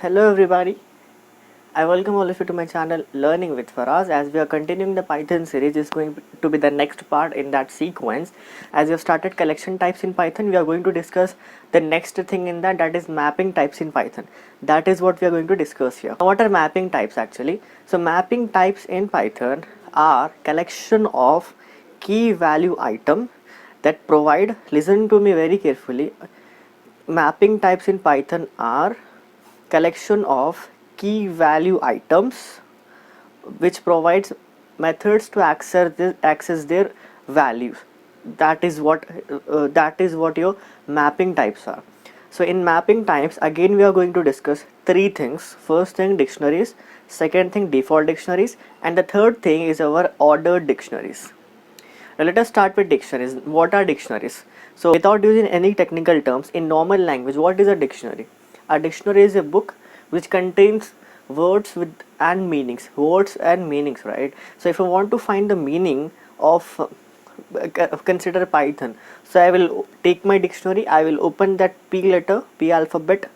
Hello everybody, I welcome all of you to my channel Learning with Faraz. As we are continuing the Python series, is going to be the next part in that sequence. As we have started collection types in Python, we are going to discuss the next thing in that is mapping types in Python. That is what we are going to discuss here. What are mapping types actually? So mapping types in Python are collection of key value item that provide, listen to me very carefully, mapping types in Python are collection of key value items which provides methods to access their values. That is what your mapping types are. So in mapping types, again we are going to discuss three things. First thing, dictionaries. Second thing, default dictionaries, and the third thing is our ordered dictionaries. Now let us start with dictionaries. What are dictionaries? So without using any technical terms, in normal language, what is a dictionary? A dictionary is a book which contains words and meanings, right? So if I want to find the meaning of consider Python, so I will take my dictionary, I will open that P alphabet.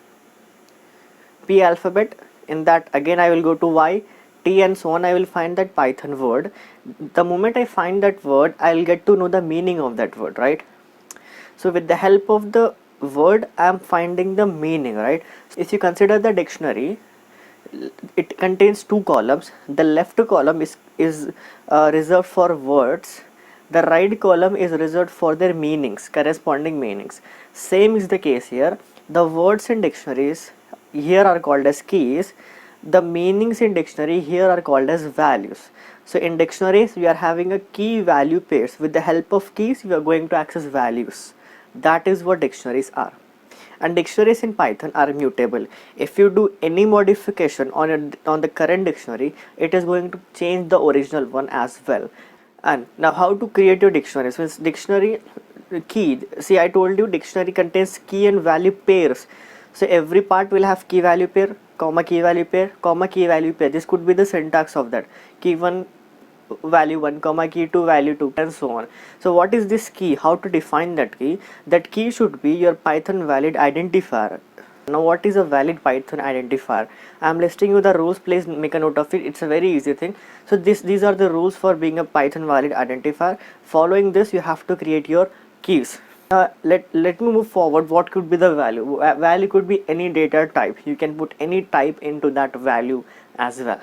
In that again I will go to Y, T and so on. I will find that Python word. The moment I find that word, I'll get to know the meaning of that word, right? So with the help of the word, I'm finding the meaning, right? If you consider the dictionary, it contains two columns. The left column is reserved for words. The right column is reserved for their meanings, corresponding meanings. Same is the case here. The words in dictionaries here are called as keys. The meanings in dictionary here are called as values. So in dictionaries we are having a key value pairs. With the help of keys we are going to access values. That is what dictionaries are. And dictionaries in Python are mutable. If you do any modification on the current dictionary, it is going to change the original one as well. And now how to create your dictionary? So dictionary key, see I told you dictionary contains key and value pairs. So every part will have key value pair, comma key value pair, comma key value pair. This could be the syntax of that. Key 1 value 1, comma key 2 value 2, and so on. So what is this key? How to define that key? That key should be your Python valid identifier. Now what is a valid Python identifier? I am listing you the rules, please make a note of it. It's a very easy thing. So these are the rules for being a Python valid identifier. Following this you have to create your keys. Let me move forward. What could be the value? Value could be any data type. You can put any type into that value as well.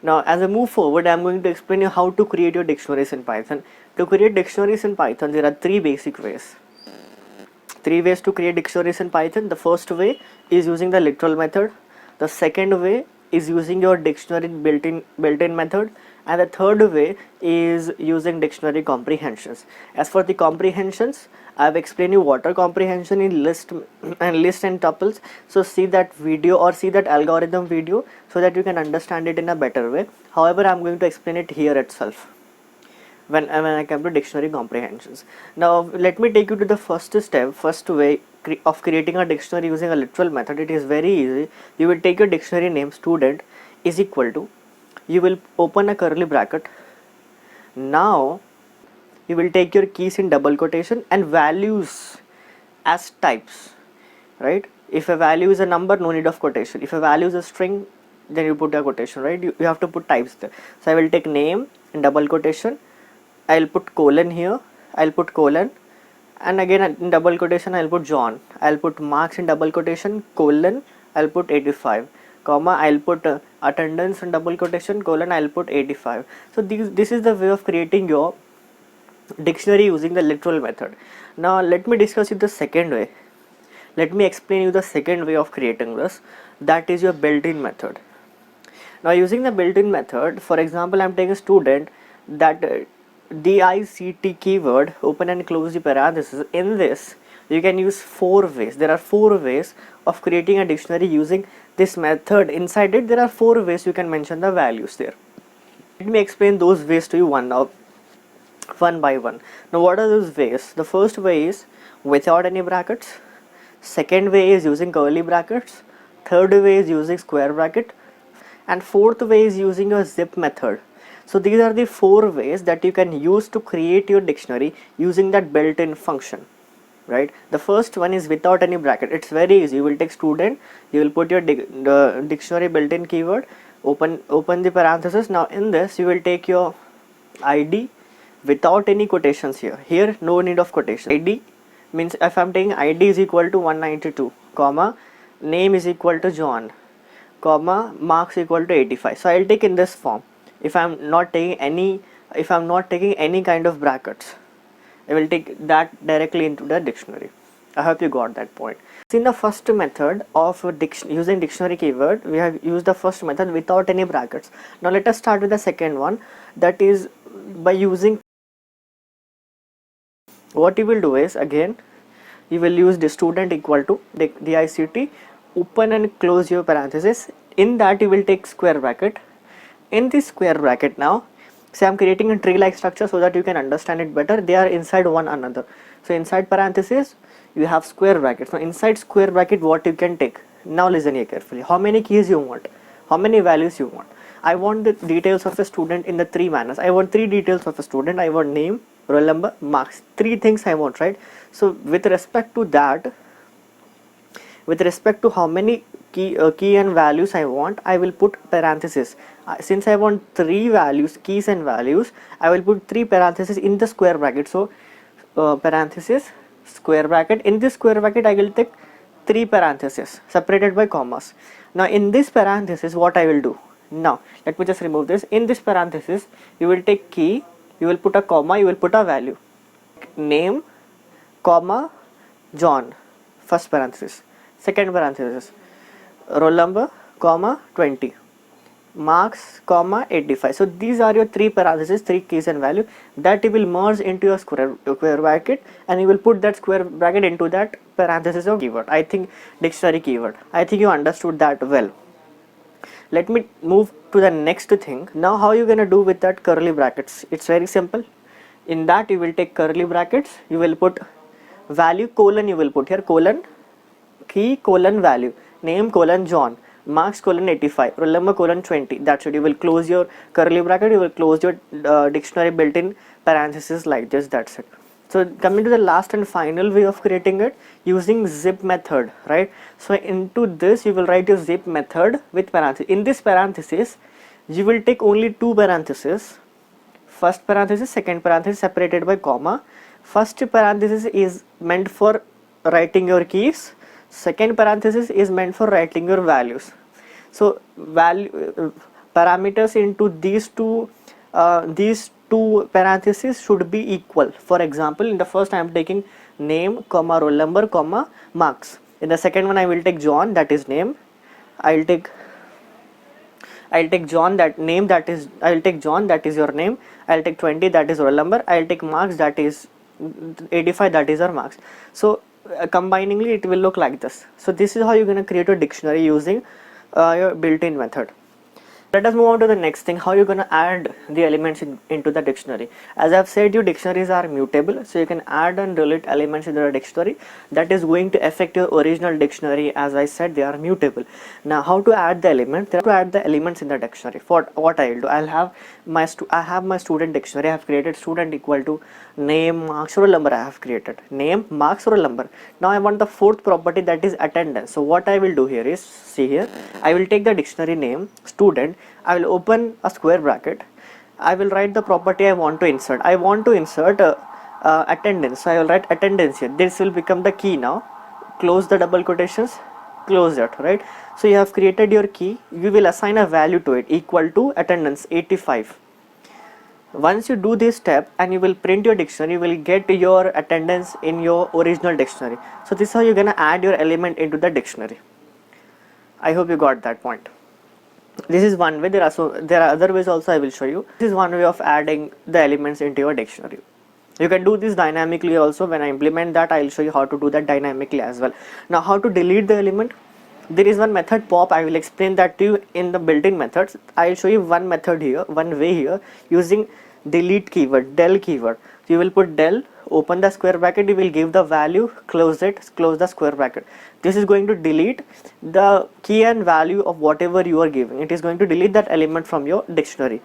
Now as I move forward, I am going to explain you how to create your dictionaries in Python. To create dictionaries in Python, there are three basic ways. Three ways to create dictionaries in Python. The first way is using the literal method. The second way is using your dictionary built-in method, and the third way is using dictionary comprehensions. As for the comprehensions, I have explained you what are comprehension in list and tuples. So see that video or see that algorithm video so that you can understand it in a better way. However, I am going to explain it here itself when I come to dictionary comprehensions. Now let me take you to the first way of creating a dictionary using a literal method. It is very easy. You will take your dictionary name student is equal to, you will open a curly bracket. Now you will take your keys in double quotation and values as types, right? If a value is a number, no need of quotation. If a value is a string, then you put a quotation, right? You have to put types there. So I will take name in double quotation, I'll put colon here, I'll put colon, and again in double quotation I'll put John. I'll put marks in double quotation, colon, I'll put 85, comma, I'll put attendance in double quotation, colon, I'll put 85. So this is the way of creating your dictionary using the literal method. Now let me discuss you the second way. Let me explain you the second way of creating this. That is your built-in method. Now using the built-in method, for example, I'm taking a student, that dict keyword, open and close the parenthesis. In this you can use four ways. There are four ways of creating a dictionary using this method. Inside it there are four ways you can mention the values there. Let me explain those ways to you one by one. Now what are those ways? The first way is without any brackets. Second way is using curly brackets. Third way is using square bracket, and fourth way is using a zip method. So these are the four ways that you can use to create your dictionary using that built-in function, right? The first one is without any bracket. It's very easy. You will take student, you will put your the dictionary built-in keyword, open the parenthesis. Now in this you will take your ID without any quotations here no need of quotation. ID means if I'm taking ID is equal to 192 comma name is equal to John comma marks equal to 85. So I'll take in this form. If I'm not taking any kind of brackets, I will take that directly into the dictionary. I hope you got that point. In the first method of using dictionary keyword, we have used the first method without any brackets. Now let us start with the second one, that is by using. What you will do is, again you will use the student equal to dict, open and close your parenthesis. In that you will take square bracket. In this square bracket, now say I'm creating a tree like structure so that you can understand it better. They are inside one another. So inside parenthesis you have square bracket. So inside square bracket what you can take, now listen here carefully, how many keys you want, how many values you want. I want the details of a student in the three manners. I want three details of a student. I want name, roll number, marks. Three things I want, right? So with respect to that, with respect to how many key and values I want, I will put parenthesis. Since I want three values, keys and values, I will put three parentheses in the square bracket. So parenthesis, square bracket. In this square bracket I will take three parentheses separated by commas. Now in this parenthesis what I will do, now let me just remove this. In this parenthesis you will take key, you will put a comma, you will put a value, name comma John, first parenthesis. Second parenthesis, roll number comma 20, marks comma 85. So these are your three parentheses, three keys and value that you will merge into your square bracket, and you will put that square bracket into that parenthesis of keyword. I think dictionary keyword. I think you understood that well. Let me move to the next thing. Now how you gonna do with that curly brackets? It's very simple. In that you will take curly brackets, you will put value colon, you will put here colon key colon value, name colon John, marks colon 85, roll number colon 20. That's it. You will close your curly bracket, you will close your dictionary built-in parenthesis like this. That's it. So coming to the last and final way of creating it, using zip method, right? So into this you will write your zip method with parenthesis. In this parenthesis you will take only two parentheses, first parenthesis, second parenthesis separated by comma. First parenthesis is meant for writing your keys, second parenthesis is meant for writing your values. So value parameters into these two parentheses should be equal. For example, in the first I am taking name comma roll number comma marks. In the second one I will take John, that is name. I'll take John, that name, that is I'll take John, that is your name. I'll take 20, that is roll number. I'll take marks, that is 85, that is our marks. So combiningly it will look like this. So this is how you're going to create a dictionary using your built-in method. Let us move on to the next thing, how you're going to add the elements into the dictionary. As I've said, your dictionaries are mutable, so you can add and delete elements into the dictionary. That is going to affect your original dictionary. As I said, they are mutable. Now how to add the element? To add the elements in the dictionary, for what I will do, I have my student dictionary. I have created student equal to name, marks, roll number. I have created name, marks, roll number. Now I want the fourth property, that is attendance. So what I will do here is, see here, I will take the dictionary name student, I will open a square bracket, I will write the property I want to insert. I want to insert attendance, so I will write attendance here. This will become the key. Now close the double quotations, close that, right? So you have created your key, you will assign a value to it equal to attendance 85. Once you do this step and you will print your dictionary, you will get your attendance in your original dictionary. So this is how you're gonna add your element into the dictionary. I hope you got that point. This is one way. There are other ways also I will show you. This is one way of adding the elements into your dictionary. You can do this dynamically also. When I implement that, I will show you how to do that dynamically as well. Now how to delete the element? There is one method pop. I will explain that to you in the built-in methods. I will show you one method here, one way here, using delete keyword, del keyword. So you will put del, open the square bracket, you will give the value, close it, close the square bracket. This is going to delete the key and value of whatever you are giving. It is going to delete that element from your dictionary.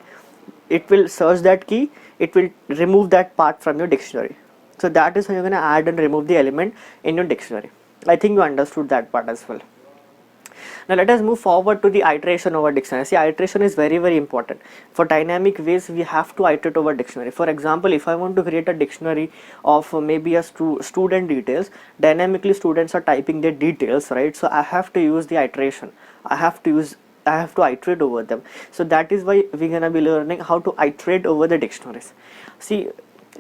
It will search that key, it will remove that part from your dictionary. So that is how you're going to add and remove the element in your dictionary. I think you understood that part as well. Now let us move forward to the iteration over dictionary. See, iteration is very, very important. For dynamic ways, we have to iterate over dictionary. For example, if I want to create a dictionary of maybe a student details, dynamically students are typing their details, right? So I have to use the iteration. I have to iterate over them. So that is why we're gonna be learning how to iterate over the dictionaries. See,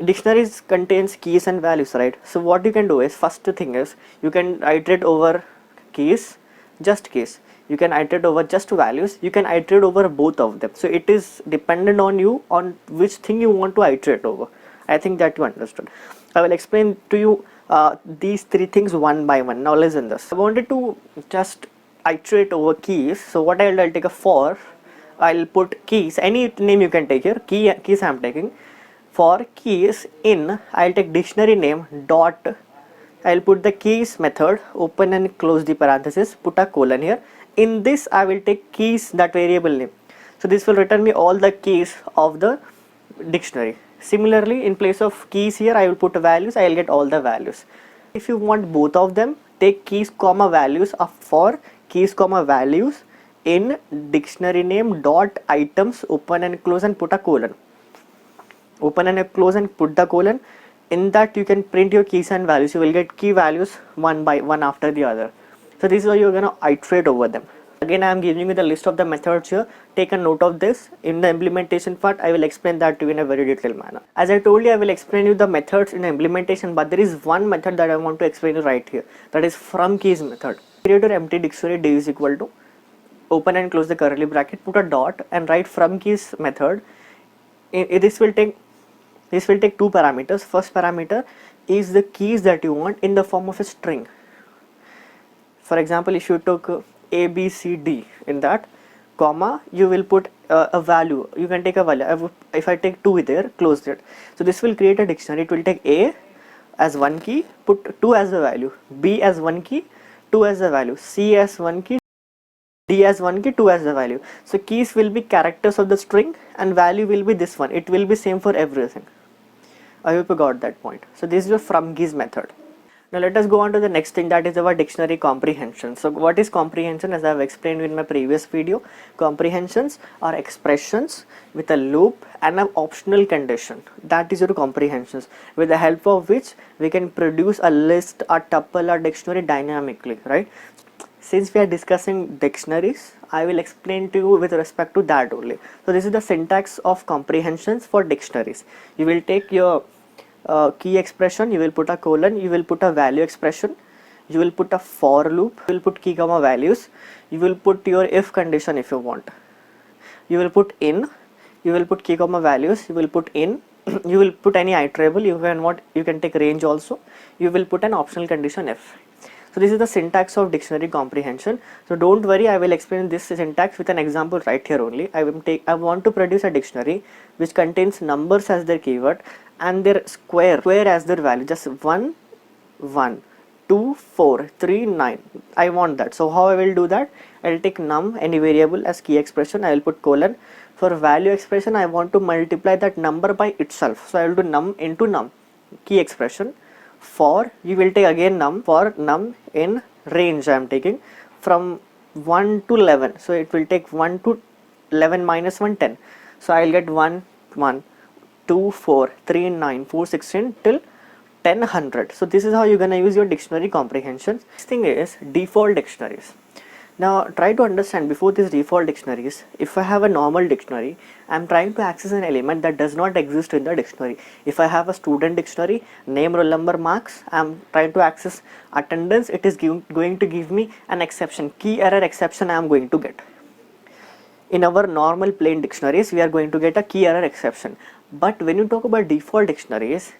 dictionaries contains keys and values, right? So what you can do is, first thing is, you can iterate over keys, just keys. You can iterate over just values. You can iterate over both of them. So it is dependent on you on which thing you want to iterate over. I think that you understood. I will explain to you these three things one by one. Now listen this. I wanted to just iterate over keys. So what I'll take a for. I'll put keys. Any name you can take here. Keys I'm taking. For keys in, I'll take dictionary name dot. I'll put the keys method, open and close the parenthesis, put a colon here. In this, I will take keys, that variable name. So this will return me all the keys of the dictionary. Similarly, in place of keys here, I will put values. I will get all the values. If you want both of them, take keys comma values for keys comma values in dictionary name dot items, open and close and put a colon. Open and close and put the colon. In that you can print your keys and values. You will get key values one by one after the other. So this is how you're going to iterate over them. Again, I am giving you the list of the methods here. Take a note of this. In the implementation part, I will explain that to you in a very detailed manner. As I told you, I will explain you the methods in the implementation, but there is one method that I want to explain you right here. That is from keys method. Create your empty dictionary. D is equal to, open and close the curly bracket, put a dot and write from keys method. This will take two parameters. First parameter is the keys that you want in the form of a string. For example, if you took A, B, C, D in that, comma, you will put a value. You can take a value. If I take 2 there, close it. So this will create a dictionary. It will take A as one key, put 2 as the value, B as one key, 2 as the value, C as one key, D as one key, 2 as the value. So keys will be characters of the string and value will be this one. It will be same for everything. I hope you got that point. So this is your from keys method. Now let us go on to the next thing, that is our dictionary comprehension. So what is comprehension? As I have explained in my previous video, comprehensions are expressions with a loop and an optional condition. That is your comprehensions, with the help of which we can produce a list, a tuple, a dictionary dynamically, right? Since we are discussing dictionaries, I will explain to you with respect to that only. So this is the syntax of comprehensions for dictionaries. You will take your key expression, you will put a colon, you will put a value expression, you will put a for loop, you will put key comma values, you will put your if condition if you want, you will put in, you will put key comma values, you will put in, you will put any iterable, you can take range also, you will put an optional condition if. So this is the syntax of dictionary comprehension. So don't worry, I will explain this syntax with an example right here only. I want to produce a dictionary which contains numbers as their keyword and their square as their value. Just 1, 1, 2, 4, 3, 9. I want that. So how I will do that? I will take num, any variable, as key expression. I will put colon. For value expression, I want to multiply that number by itself. So I will do num into num, key expression. For, you will take again num, for num in range I am taking from 1 to 11. So it will take 1 to 11 minus 1, 10. So I will get 1, 1, 2, 4, 3, 9, 4, 16 till 10, 100. So this is how you're gonna use your dictionary comprehension. Next thing is default dictionaries. Now try to understand, before these default dictionaries, if I have a normal dictionary, I'm trying to access an element that does not exist in the dictionary. If I have a student dictionary, name, roll number, marks, I'm trying to access attendance, it is going to give me an exception, key error exception I am going to get. In our normal plain dictionaries, we are going to get a key error exception. But when you talk about default dictionaries,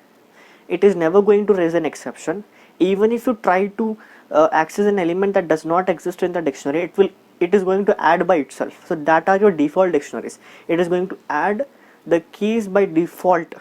it is never going to raise an exception. Even if you try to access an element that does not exist in the dictionary, it is going to add by itself. So that are your default dictionaries. It is going to add the keys by default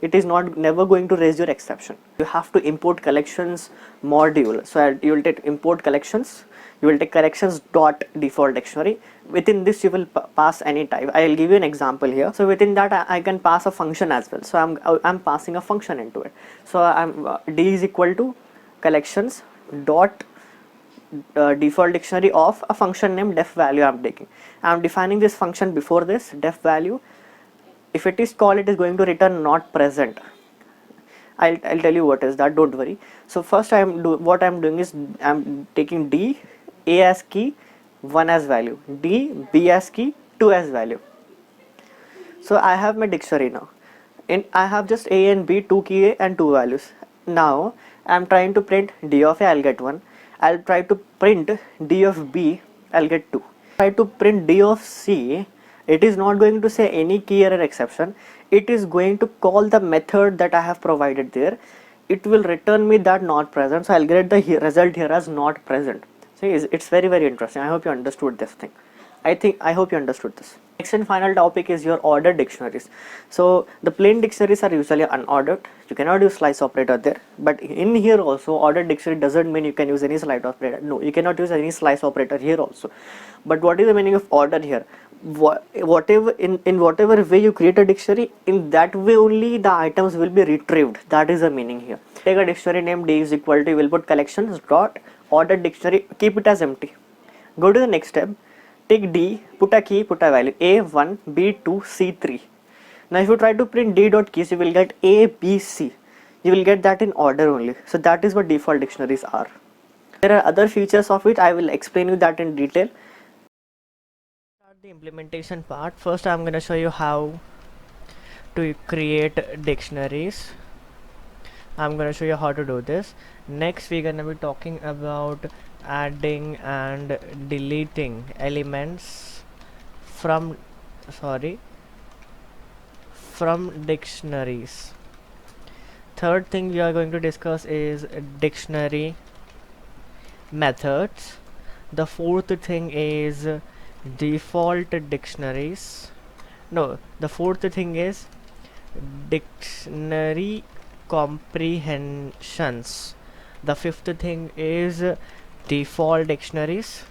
it is not never going to raise your exception. You have to import collections module. So you will take import collections, you will take collections dot default dictionary. Within this you will pass any type. I will give you an example here. So within that I can pass a function as well. So I'm passing a function into it. So I'm d is equal to collections dot default dictionary of a function name def value I'm taking. I'm defining this function before this def value. If it is called, it is going to return not present. I'll tell you what is that, don't worry. So first what I'm doing is I'm taking d, a as key, 1 as value, d, b as key, 2 as value. So I have my dictionary now. I have just a and b, 2 key a and 2 values. Now I'm trying to print d of a, I'll get 1. I'll try to print d of b, I'll get 2. Try to print d of c, it is not going to say any key error exception. It is going to call the method that I have provided there. It will return me that not present. So I'll get the result here as not present. See, it's very, very interesting. I hope you understood this thing. I hope you understood this. Next and final topic is your ordered dictionaries. So the plain dictionaries are usually unordered. You cannot use slice operator there. But in here also, ordered dictionary doesn't mean you can use any slice operator. No, you cannot use any slice operator here also. But what is the meaning of order here? Whatever in whatever way you create a dictionary, in that way only the items will be retrieved. That is the meaning here. Take a dictionary name d is equal to, you will put collections dot ordered dictionary, keep it as empty. Go to the next step. Take d, put a key, put a value a1, b2, c3. Now if you try to print d dot keys, you will get a, b, c. You will get that in order only. So that is what default dictionaries are. There are other features of it. I will explain you that in detail. Start the implementation part. First I'm going to show you how to create dictionaries. I'm going to show you how to do this. Next we're going to be talking about adding and deleting elements from dictionaries. Third thing we are going to discuss is dictionary methods. The fourth thing is default dictionaries. No, the fourth thing is dictionary comprehensions. The fifth thing is default dictionaries,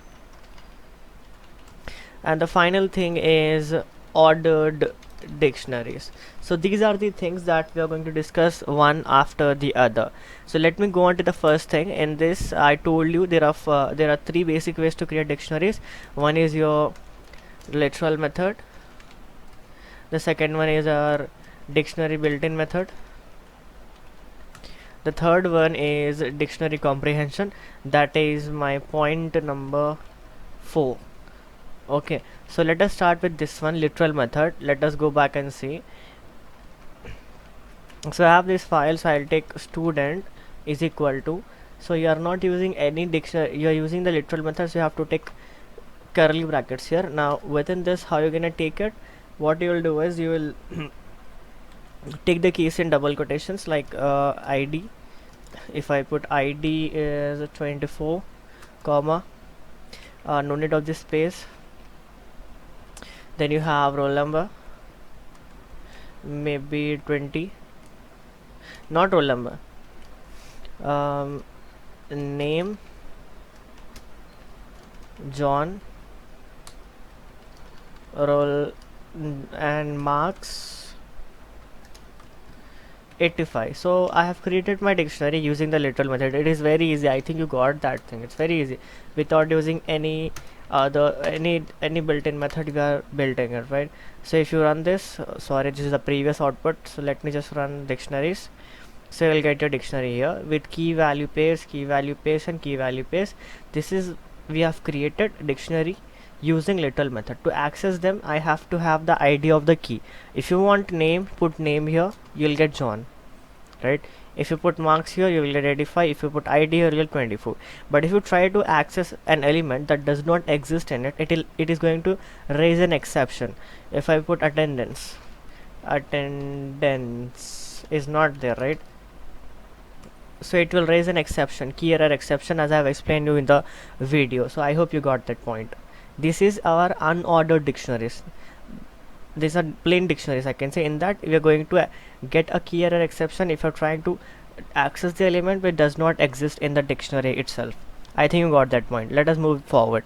and the final thing is ordered dictionaries. So these are the things that we are going to discuss one after the other. So let me go on to the first thing. In this I told you there are three basic ways to create dictionaries. One is your literal method, the second one is our dictionary built-in method, the third one is dictionary comprehension. That is my point number 4. Okay, so let us start with this one, literal method. Let us go back and see. So I have this file, so I'll take student is equal to, so you are not using any dictionary, you are using the literal method, so you have to take curly brackets here. Now within this, how you're gonna take it, what you will do is you will take the keys in double quotations, like id. If I put id is 24 comma no need of this space, then you have roll number, maybe 20, not roll number, name John, roll and marks 85. So I have created my dictionary using the literal method. It is very easy. I think you got that thing. It's very easy without using any any built-in method. You are building it, right? So if you run this, sorry, this is the previous output, so let me just run dictionaries. So you will get your dictionary here with key value pairs, key value pairs, and key value pairs. This is, we have created dictionary using literal method. To access them, I have to have the ID of the key. If you want name, put name here, you will get John, right? If you put marks here, you will get 85. If you put ID here, you will get 24. But if you try to access an element that does not exist in it, it is going to raise an exception. If I put attendance is not there, right? So it will raise an exception, key error exception, as I have explained you in the video. So I hope you got that point. This is our unordered dictionaries. these are plain dictionaries, I can say. In that, we are going to get a key error exception if you're trying to access the element which does not exist in the dictionary itself. I think you got that point. Let us move forward.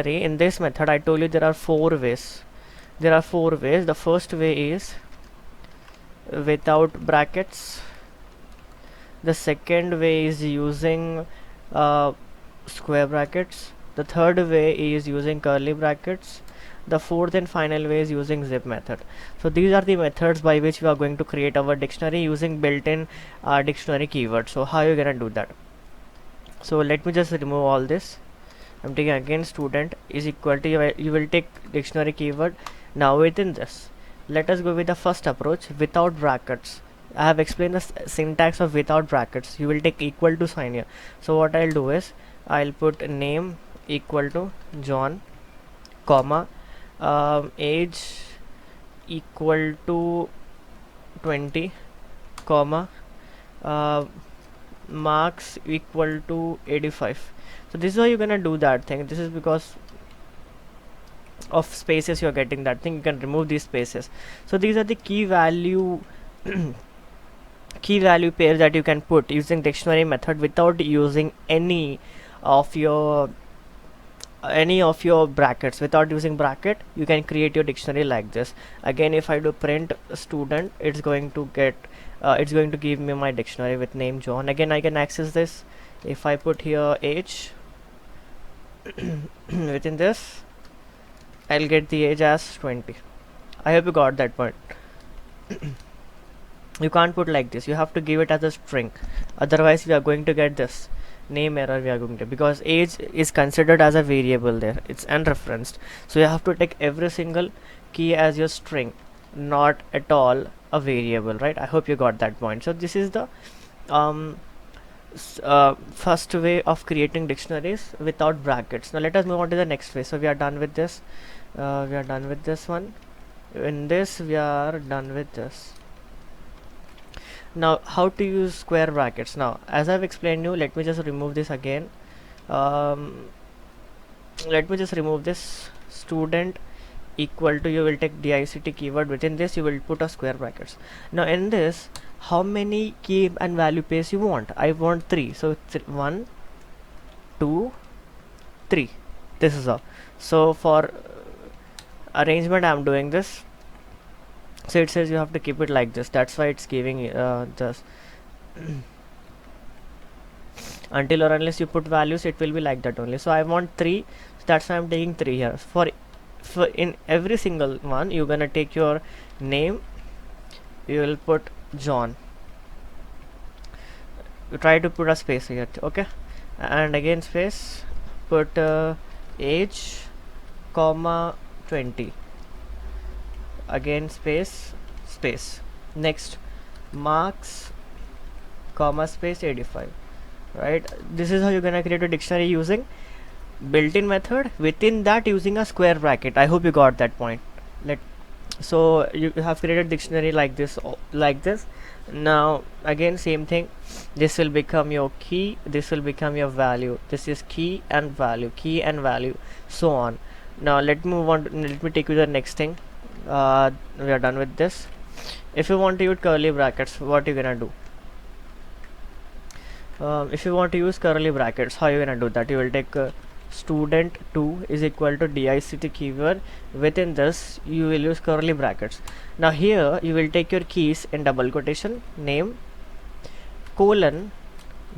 In this method, I told you there are 4 ways. The first way is without brackets. The second way is using square brackets. The third way is using curly brackets. The fourth and final way is using zip method. So these are the methods by which we are going to create our dictionary using built-in dictionary keywords. So how you gonna do that? So let me just remove all this. I'm taking again student is equal to, you will take dictionary keyword. Now within this, let us go with the first approach, without brackets. I have explained the syntax of without brackets. You will take equal to sign here. So what I'll do is I'll put name equal to John, comma, age equal to 20, comma, marks equal to 85. So this is how you're gonna do that thing. This is because of spaces you're getting that thing. You can remove these spaces. So these are the key value key value pairs that you can put using dictionary method without using any of your brackets. Without using bracket, you can create your dictionary like this. Again, if I do print student, it's going to give me my dictionary with name John. Again, I can access this if I put here age. Within this, I'll get the age as 20. I hope you got that point. You can't put like this. You have to give it as a string. Otherwise, we are going to get this name error. We are going to, because age is considered as a variable there. It's unreferenced. So you have to take every single key as your string, not at all a variable, right? I hope you got that point. So this is the first way of creating dictionaries without brackets. Now let us move on to the next way. So we are done with this. We are done with this one. In this, we are done with this. Now how to use square brackets. Now as I've explained you, let me just remove this again. Let me just remove this. Student equal to, you will take DICT keyword. Within this, you will put a square brackets. Now in this, how many key and value pairs you want? I want 3. So 1, 2, 3. This is all. So for arrangement, I'm doing this. So it says you have to keep it like this. That's why it's giving this. Until or unless you put values, it will be like that only. So I want 3. So that's why I'm taking 3 here. For in every single one, you're gonna take your name. You will put John. You try to put a space here, okay? And again space. Put age, comma 20. Again space, space. Next, marks, comma space 85. Right? This is how you're gonna create a dictionary using built-in method. Within that, using a square bracket. I hope you got that point. So you have created dictionary like this, Now again, same thing. This will become your key. This will become your value. This is key and value, so on. Now let me move on. Let me take you to the next thing. We are done with this. If you want to use curly brackets, what you gonna do? If you want to use curly brackets, how you gonna do that? You will take student 2 is equal to DICT keyword. Within this, you will use curly brackets. Now here, you will take your keys in double quotation, name, colon,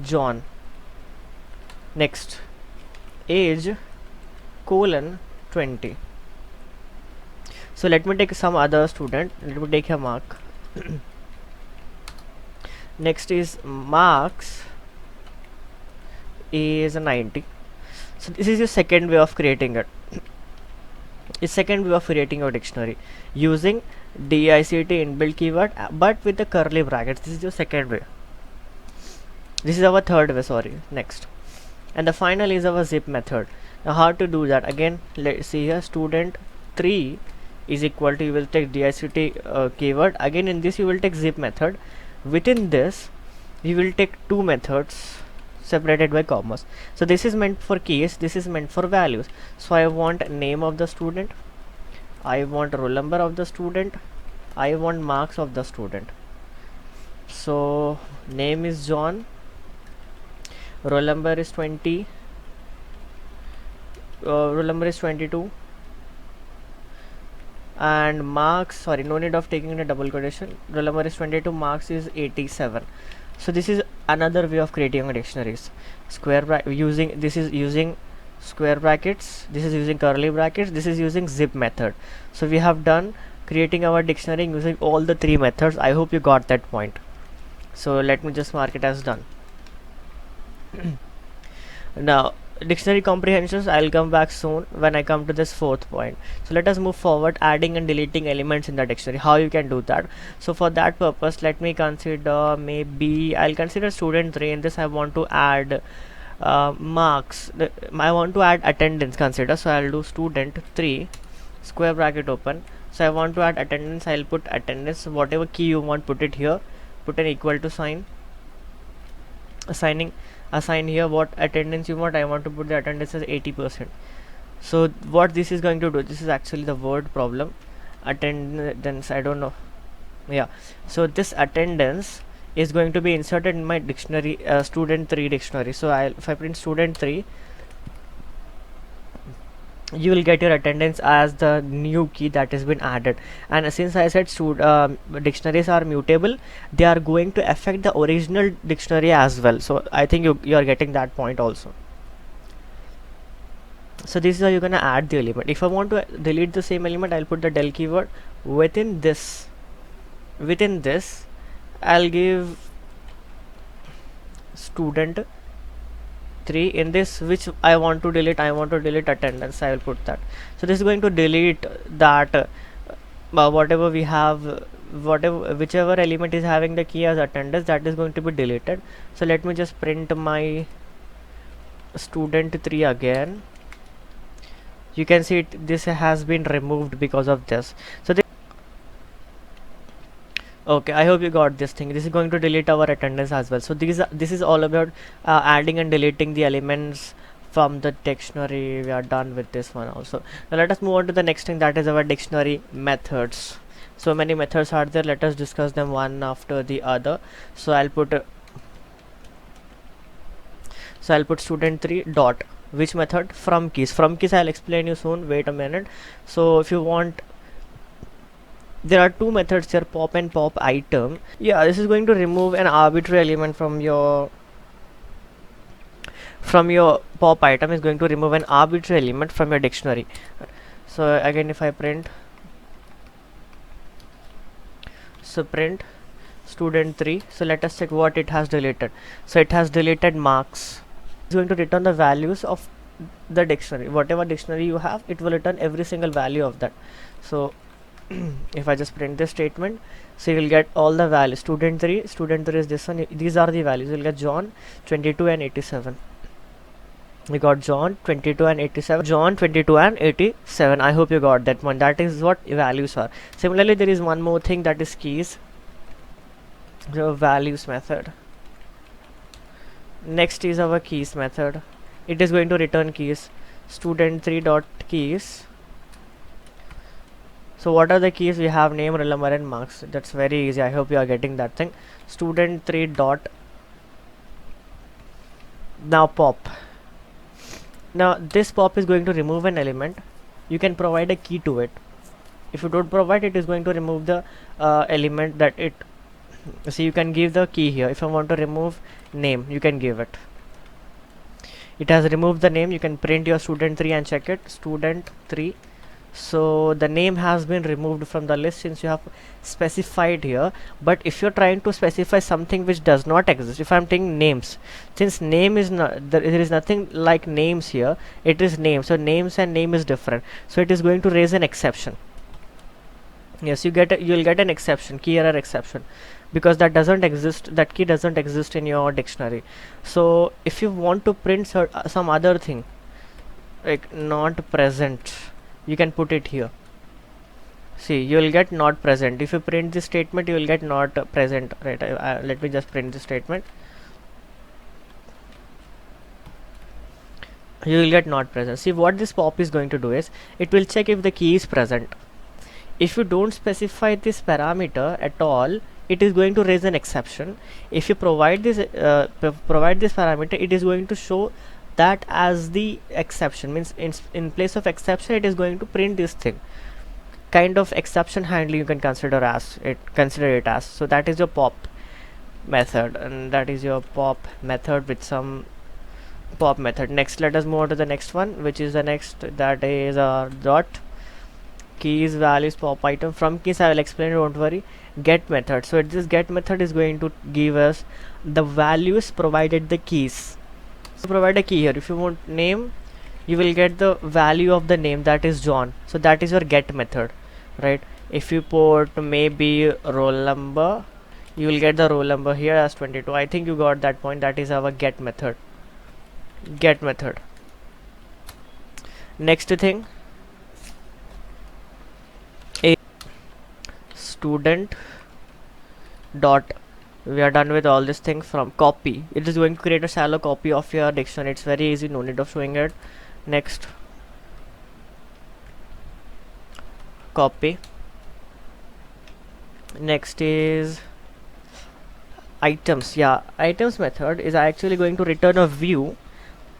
John. Next, age, colon, 20. So let me take some other student. Let me take a mark. Next is marks is 90. So this is your second way of creating it. Is second way of creating your dictionary using DICT inbuilt keyword, but with the curly brackets. This is your second way. This is our third way. Sorry. Next, and the final is our zip method. Now how to do that? Again, let's see here. Student 3 is equal to, you will take DICT keyword. Again in this, you will take zip method. Within this, you will take 2 methods. separated by commas. So this is meant for keys, this is meant for values. So I want name of the student, I want roll number of the student, I want marks of the student. So name is John, roll number is 20, roll number is 22, and marks, sorry, no need of taking in a double quotation, roll number is 22, marks is 87. So this is another way of creating a dictionaries. This is using square brackets, this is using curly brackets, this is using zip method. So we have done creating our dictionary using all the three methods. I hope you got that point. So let me just mark it as done. Now dictionary comprehensions, I'll come back soon when I come to this fourth point. So let us move forward, adding and deleting elements in the dictionary, how you can do that. So for that purpose, let me consider, maybe I'll consider student 3. In this I want to add marks, I want to add attendance, consider. So I'll do student 3 square bracket open. So I want to add attendance, I'll put attendance, whatever key you want, put it here, put an equal to sign, assign here what attendance you want. I want to put the attendance as 80%. So what this is going to do, this is actually the word problem, attendance, I don't know, yeah. So this attendance is going to be inserted in my dictionary, student 3 dictionary. So if I print student 3, you will get your attendance as the new key that has been added. And since I said dictionaries are mutable, they are going to affect the original dictionary as well. So I think you are getting that point also. So this is how you're gonna add the element. If I want to delete the same element, I'll put the del keyword within this. Within this, I'll give student 3. In this, which I want to delete, I want to delete attendance, I will put that. So this is going to delete that whatever we have, whichever element is having the key as attendance, that is going to be deleted. So let me just print my student 3 again. You can see this has been removed because of this. So okay, I hope you got this thing. This is going to delete our attendance as well. So this is all about adding and deleting the elements from the dictionary. We are done with this one also. Now let us move on to the next thing, that is our dictionary methods. So many methods are there, let us discuss them one after the other. So I'll put student 3 dot, which method? From keys. I'll explain you soon, wait a minute. So if you want, there are two methods here, pop and pop item. Yeah, this is going to remove an arbitrary element from your pop item, is going to remove an arbitrary element from your dictionary. So again, if I print, so print student 3, so let us check what it has deleted. So it has deleted marks. It's going to return the values of the dictionary. Whatever dictionary you have, it will return every single value of that. So if I just print this statement, so you will get all the values. Student 3 is this one, these are the values. You will get John 22 and 87. We got John 22 and 87, John 22 and 87. I hope you got that one. That is what values are. Similarly, there is one more thing, that is keys. So values method. Next is our keys method. It is going to return keys. Student 3 dot keys. So what are the keys? We have name, roll number and marks. That's very easy. I hope you are getting that thing. Student 3 dot, now pop. Now this pop is going to remove an element. You can provide a key to it. If you don't provide, it is going to remove the element that it. So you can give the key here. If I want to remove name, you can give it. It has removed the name. You can print your student 3 and check it. Student 3. So the name has been removed from the list since you have specified here. But if you're trying to specify something which does not exist, if I'm taking names, since name is not, there is nothing like names here, it is name. So names and name is different. So it is going to raise an exception. Yes, you'll get an exception, key error exception, because that doesn't exist, that key doesn't exist in your dictionary. So if you want to print some other thing like not present, you can put it here. See, you will get not present. If you print this statement, you will get not present, right? Let me just print this statement. you will get not present. See, what this pop is going to do is it will check if the key is present. If you don't specify this parameter at all, it is going to raise an exception. If you provide this parameter, it is going to show that as the exception. Means in place of exception, it is going to print this thing. Kind of exception handling you can consider it as. So that is your pop method, and that is your pop method with some pop method. Next, let us move on to the next one, which is the next, that is dot keys values pop item. From keys I will explain, don't worry. Get method. So this get method is going to give us the values provided the keys. So provide a key here. If you want name, you will get the value of the name, that is John. So that is your get method, right? If you put maybe roll number, you will get the roll number here as 22. I think you got that point. That is our get method. Next thing, a student dot, we are done with all this thing. From copy, it is going to create a shallow copy of your dictionary. It's very easy, no need of showing it. Next, copy. Next is items. Items method is actually going to return a view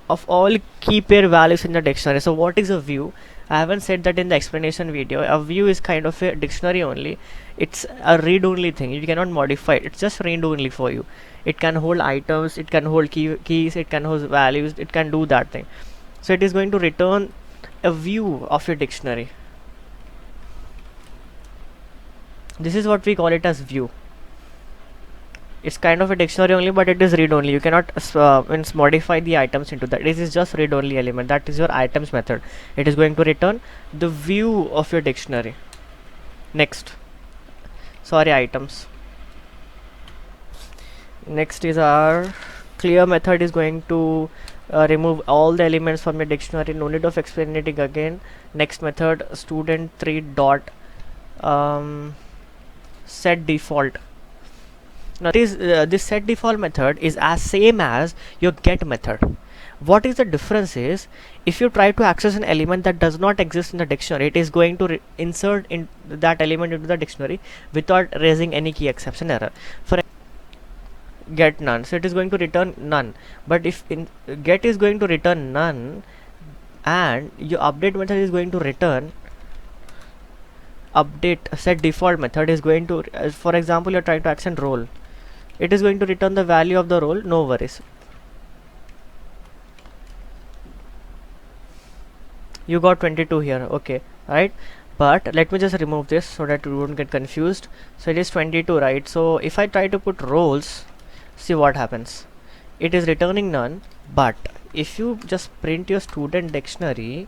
of all key pair values in the dictionary. So what is a view? I haven't said that in the explanation video. A view is kind of a dictionary only. It's a read only thing. You cannot modify it. It's just read only for you. It can hold items, it can hold keys, it can hold values, it can do that thing. So it is going to return a view of your dictionary. This is what we call it as view. It's kind of a dictionary only, but it is read only. You cannot modify the items into that. This is just read only element. That is your items method. It is going to return the view of your dictionary. Next, items. Next is our clear method. Is going to remove all the elements from your dictionary. No need of explaining again. Next method, student3 dot set default. Now this set default method is as same as your get method. What is the difference is, if you try to access an element that does not exist in the dictionary, it is going to insert in that element into the dictionary without raising any key exception error. For get none, so it is going to return none. But if in get is going to return none, and your update method is going to return update, set default method is going to, for example, you're trying to access roll, it is going to return the value of the roll. No worries, you got 22 here, okay, right? But let me just remove this so that you don't get confused. So it is 22, right? So if I try to put rolls, see what happens. It is returning none, but if you just print your student dictionary,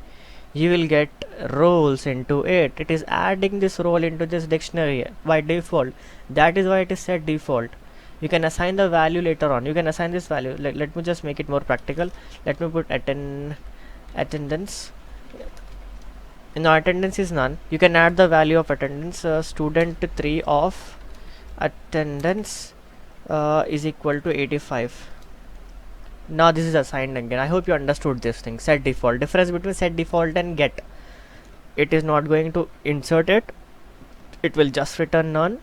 you will get roles into it. It is adding this role into this dictionary by default. That is why it is set default. You can assign the value later on. You can assign this value. Let me just make it more practical. Let me put attendance. Now attendance is none. You can add the value of attendance. Student 3 of attendance is equal to 85. Now this is assigned again. I hope you understood this thing. Set default. Difference between set default and get. It is not going to insert it. It will just return none.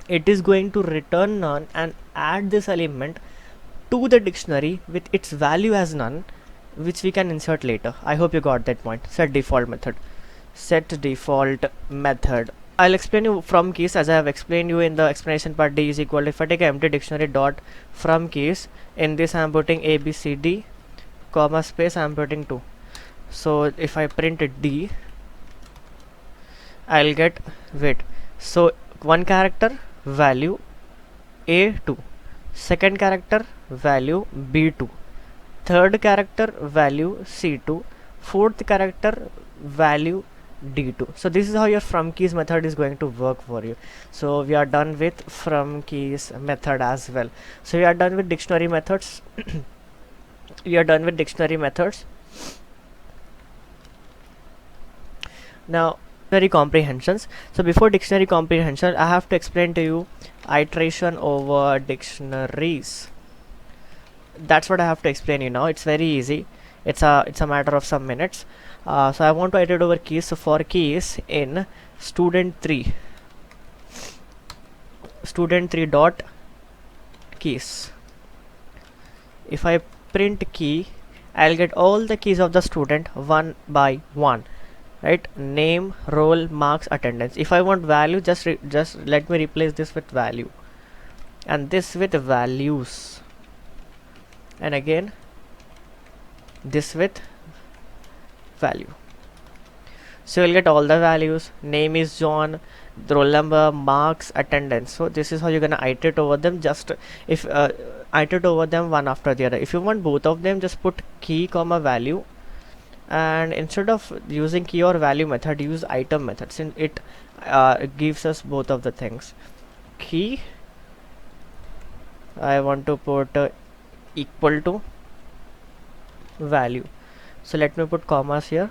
It is going to return none and add this element to the dictionary with its value as none, which we can insert later. I hope you got that point. Set default method. Set default method. I'll explain you from keys as I have explained you in the explanation part. D is equal to, if I take an empty dictionary dot from keys, in this I am putting A B C D comma space, I am putting 2. So if I print it D, I'll get wait. So one character value A2, second character value B2, third character value C2, fourth character value D2. So this is how your from keys method is going to work for you. So we are done with from keys method as well. So we are done with dictionary methods. We are done with dictionary methods. Now dictionary comprehensions. So before dictionary comprehension, I have to explain to you iteration over dictionaries. That's what I have to explain you now. It's very easy. it's a matter of some minutes. So I want to iterate over keys. So for keys in student3 dot keys, if I print key, I'll get all the keys of the student one by one, right? Name, roll, marks, attendance. If I want value, just let me replace this with value and this with values, and again this with value. So you'll get all the values. Name is John, the roll number, marks, attendance. So this is how you're gonna iterate over them. Just if iterate over them one after the other. If you want both of them, just put key comma value, and instead of using key or value method, use item method, since it gives us both of the things. Key, I want to put equal to value. So let me put commas here.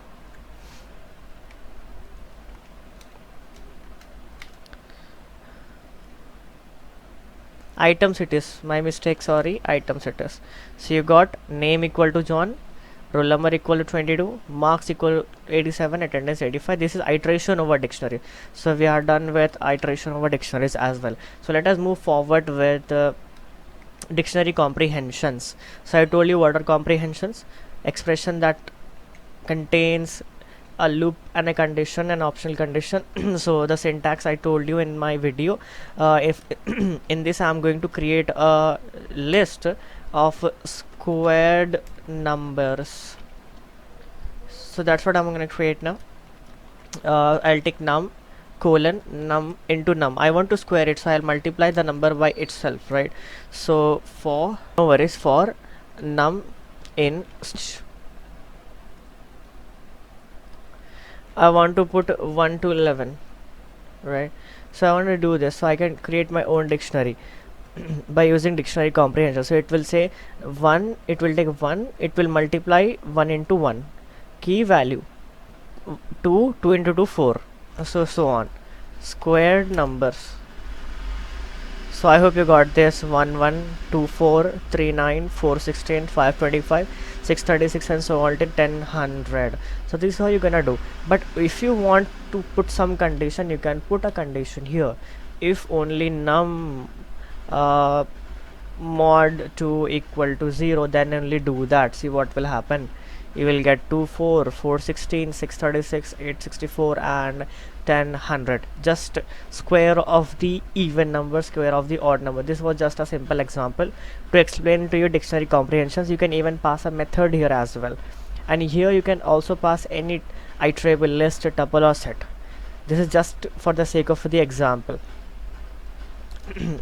Items it is, my mistake, sorry, items it is. So you got name equal to John, roll number equal to 22, marks equal to 87, attendance 85. This is iteration over dictionary. So we are done with iteration over dictionaries as well. So let us move forward with dictionary comprehensions. So I told you what are comprehensions: expression that contains a loop and a condition and optional condition. So the syntax I told you in my video. If in this I'm going to create a list of squared numbers, so that's what I'm going to create now. I'll take num colon num into num. I want to square it, so I'll multiply the number by itself, right? So for, no worries, for num in I want to put 1 to 11, right? So I want to do this, so I can create my own dictionary by using dictionary comprehension. So it will say 1, it will take 1, it will multiply 1 into 1, key value 2, 2 into 2, 4, so on, squared numbers. So I hope you got this. 1 1 2 4 3 9 4 16 5 25 6 36 and so on till 10 100. So this is how you're gonna do. But if you want to put some condition, you can put a condition here: if only num mod 2 equal to 0, then only do that. See what will happen. You will get 2 4 4 16 6 36 8 64 and 10 100. Just square of the even number, square of the odd number. This was just a simple example to explain to you dictionary comprehensions. You can even pass a method here as well, and here you can also pass any iterable list, tuple or set. This is just for the sake of the example.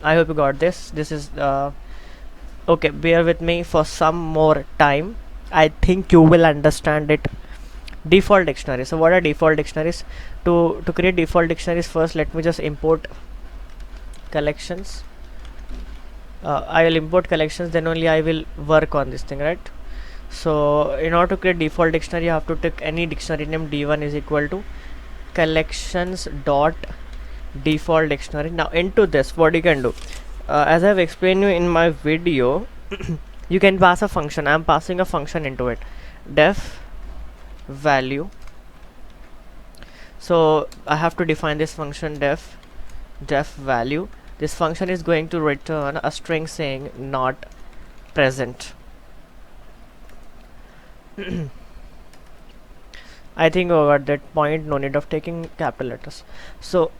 I hope you got this. This is okay, bear with me for some more time. I think you will understand it. Default dictionary. So what are default dictionaries? To create default dictionaries, first let me just import collections. I will import collections, then only I will work on this thing, right? So in order to create default dictionary, you have to take any dictionary name. D1 is equal to collections dot default dictionary. Now into this, what you can do, as I have explained you in my video, you can pass a function. I am passing a function into it, def value. So I have to define this function, def value. This function is going to return a string saying not present. I think over at that point, no need of taking capital letters. So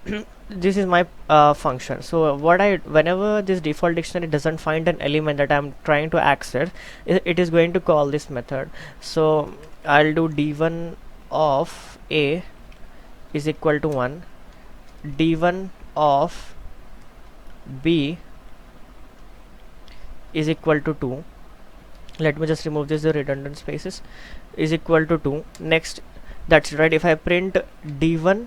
this is my function. So whenever this default dictionary doesn't find an element that I'm trying to access, it is going to call this method. So I'll do d1 of a is equal to 1, d1 of b is equal to 2. Let me just remove this, the redundant spaces, is equal to 2. Next, that's right. If I print d1,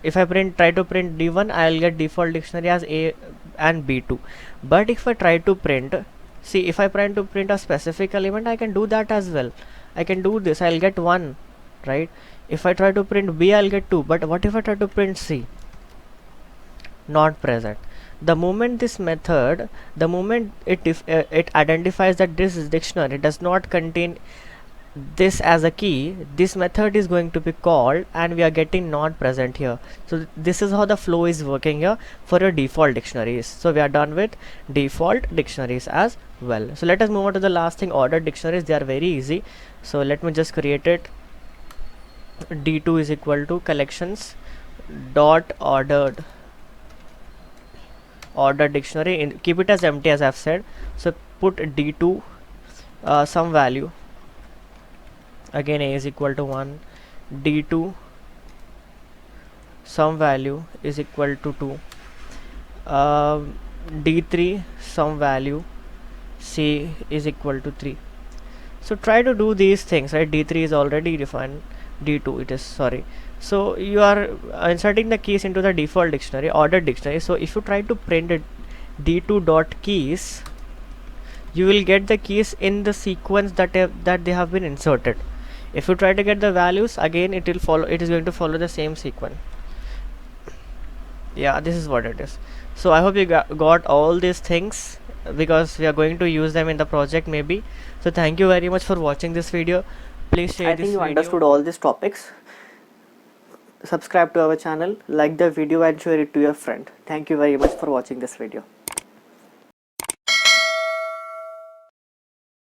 try to print d1, I'll get default dictionary as a and b2. But if I try to print, see, if I try to print a specific element, I can do that as well. I can do this, I'll get 1, right? If I try to print b, I'll get 2. But what if I try to print c? Not present. the moment it identifies that this is dictionary does not contain this as a key, this method is going to be called and we are getting not present here. So this is how the flow is working here for your default dictionaries. So we are done with default dictionaries as well. So let us move on to the last thing, ordered dictionaries. They are very easy. So let me just create it. D2 is equal to collections dot ordered dictionary, keep it as empty as I've said. So put D2 some value, again a is equal to 1, D2 some value is equal to 2, D3 some value C is equal to 3. So try to do these things, right? D3 is already defined, D2 it is, sorry. So you are inserting the keys into the default dictionary, ordered dictionary. So if you try to print it D2 dot keys, you will get the keys in the sequence that they have been inserted. If you try to get the values, again it is going to follow the same sequence. Yeah, this is what it is. So I hope you got all these things, because we are going to use them in the project maybe. So thank you very much for watching this video. Please share this video. I think you understood all these topics. Subscribe to our channel, like the video and share it to your friend. Thank you very much for watching this video.